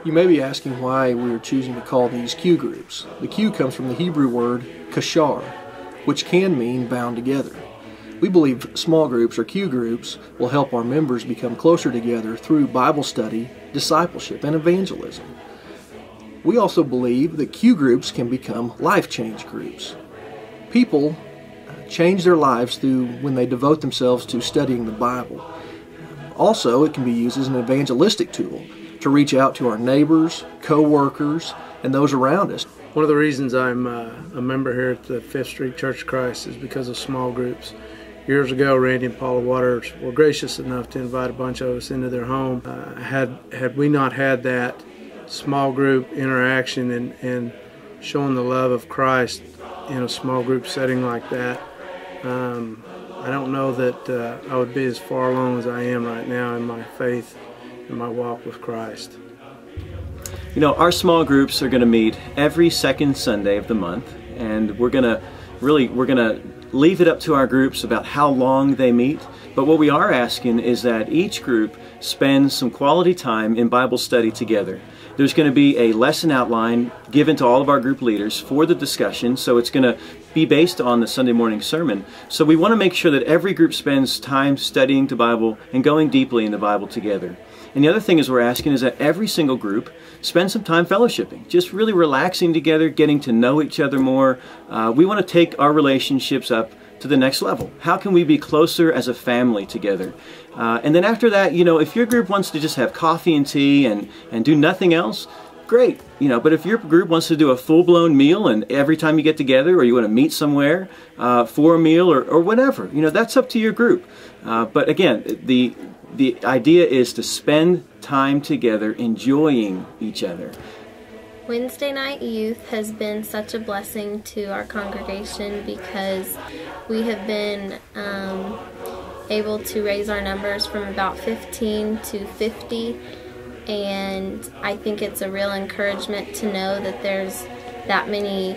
You may be asking why we are choosing to call these Q groups. The Q comes from the Hebrew word kashar, which can mean bound together. We believe small groups or Q groups will help our members become closer together through Bible study, discipleship, and evangelism. We also believe that Q groups can become life change groups. People change their lives through when they devote themselves to studying the Bible. Also, it can be used as an evangelistic tool to reach out to our neighbors, co-workers, and those around us. One of the reasons I'm a member here at the 5th Street Church of Christ is because of small groups. Years ago, Randy and Paula Waters were gracious enough to invite a bunch of us into their home. Had we not had that small group interaction and showing the love of Christ in a small group setting like that, I don't know that I would be as far along as I am right now in my faith and my walk with Christ. You know, our small groups are going to meet every second Sunday of the month, and we're going to leave it up to our groups about how long they meet. But what we are asking is that each group spend some quality time in Bible study together. There's going to be a lesson outline given to all of our group leaders for the discussion, so it's going to be based on the Sunday morning sermon. So we want to make sure that every group spends time studying the Bible and going deeply in the Bible together. And the other thing is we're asking is that every single group spend some time fellowshipping, just really relaxing together, getting to know each other more. We want to take our relationships up to the next level. How can we be closer as a family together? And then after that, you know, if your group wants to just have coffee and tea and do nothing else, great. You know, but if your group wants to do a full-blown meal and every time you get together, or you want to meet somewhere for a meal or whatever, you know, that's up to your group. But again, the idea is to spend time together enjoying each other. Wednesday night youth has been such a blessing to our congregation because we have been able to raise our numbers from about 15 to 50, and I think it's a real encouragement to know that there's that many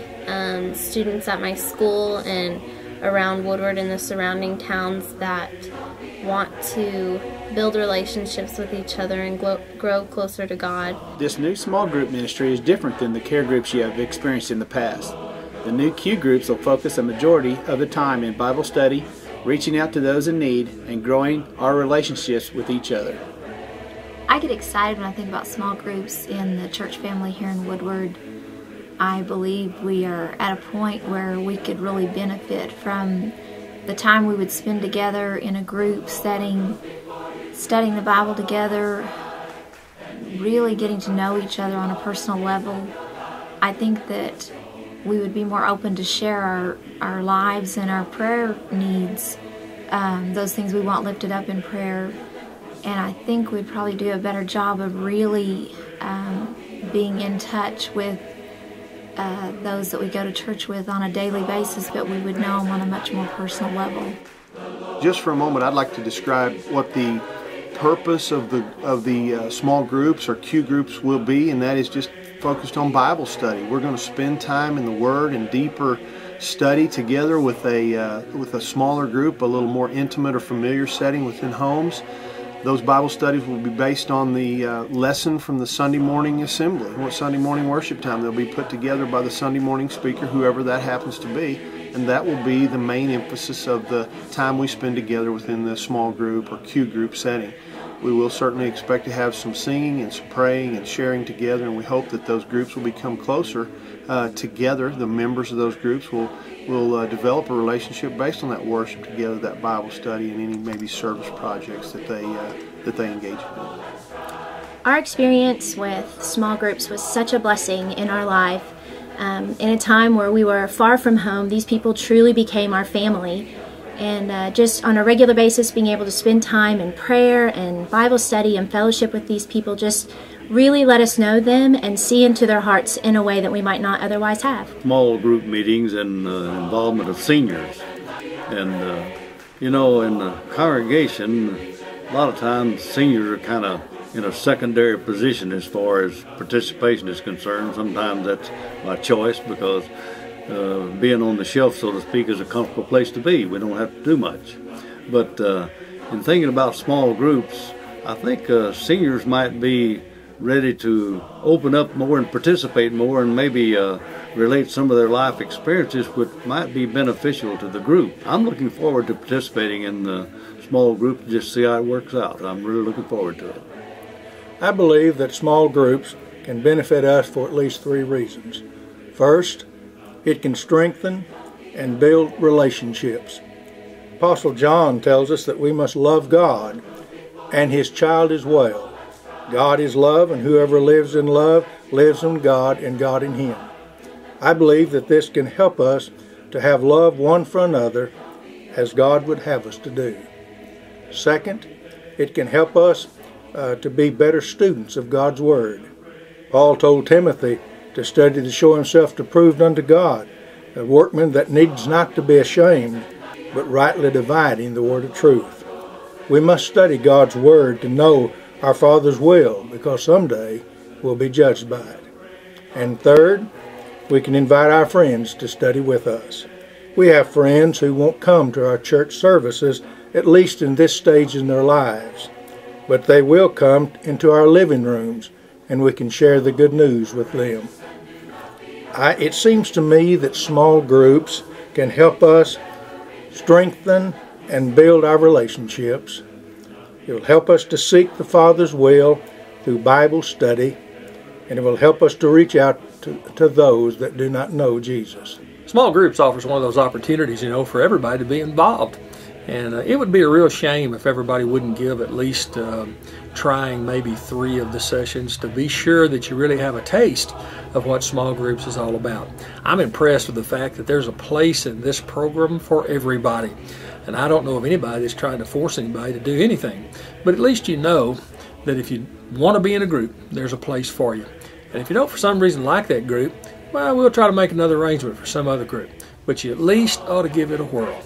students at my school and around Woodward and the surrounding towns that want to build relationships with each other and grow closer to God. This new small group ministry is different than the care groups you have experienced in the past. The new Q groups will focus a majority of the time in Bible study, reaching out to those in need, and growing our relationships with each other. I get excited when I think about small groups in the church family here in Woodward. I believe we are at a point where we could really benefit from the time we would spend together in a group setting, studying the Bible together, really getting to know each other on a personal level. I think that we would be more open to share our lives and our prayer needs, those things we want lifted up in prayer. And I think we'd probably do a better job of really being in touch with those that we go to church with on a daily basis, but we would know them on a much more personal level. Just for a moment, I'd like to describe what the purpose of the small groups or Q groups will be, and that is just focused on Bible study. We're going to spend time in the Word and deeper study together with a smaller group, a little more intimate or familiar setting within homes. Those Bible studies will be based on the lesson from the Sunday morning assembly, or Sunday morning worship time. They'll be put together by the Sunday morning speaker, whoever that happens to be, and that will be the main emphasis of the time we spend together within the small group or Q group setting. We will certainly expect to have some singing and some praying and sharing together, and we hope that those groups will become closer together. The members of those groups will develop a relationship based on that worship together, that Bible study, and any maybe service projects that they engage in. Our experience with small groups was such a blessing in our life. In a time where we were far from home, these people truly became our family. And just on a regular basis, being able to spend time in prayer and Bible study and fellowship with these people just really let us know them and see into their hearts in a way that we might not otherwise have. Small group meetings and involvement of seniors. And, you know, in the congregation, a lot of times seniors are kind of in a secondary position as far as participation is concerned. Sometimes that's by choice because being on the shelf, so to speak, is a comfortable place to be. We don't have to do much. But in thinking about small groups, I think seniors might be ready to open up more and participate more and maybe relate some of their life experiences which might be beneficial to the group. I'm looking forward to participating in the small group to just see how it works out. I'm really looking forward to it. I believe that small groups can benefit us for at least 3 reasons. First, it can strengthen and build relationships. Apostle John tells us that we must love God and His child as well. God is love, and whoever lives in love lives in God and God in him. I believe that this can help us to have love one for another as God would have us to do. Second, it can help us to be better students of God's Word. Paul told Timothy to study to show himself approved unto God, a workman that needs not to be ashamed, but rightly dividing the word of truth. We must study God's Word to know our Father's will, because someday we'll be judged by it. And third, we can invite our friends to study with us. We have friends who won't come to our church services, at least in this stage in their lives, but they will come into our living rooms, and we can share the good news with them. It seems to me that small groups can help us strengthen and build our relationships. It will help us to seek the Father's will through Bible study, and it will help us to reach out to those that do not know Jesus. Small groups offers one of those opportunities, for everybody to be involved. And it would be a real shame if everybody wouldn't give at least trying maybe 3 of the sessions to be sure that you really have a taste of what small groups is all about. I'm impressed with the fact that there's a place in this program for everybody. And I don't know of anybody that's trying to force anybody to do anything. But at least you know that if you want to be in a group, there's a place for you. And if you don't for some reason like that group, well, we'll try to make another arrangement for some other group. But you at least ought to give it a whirl.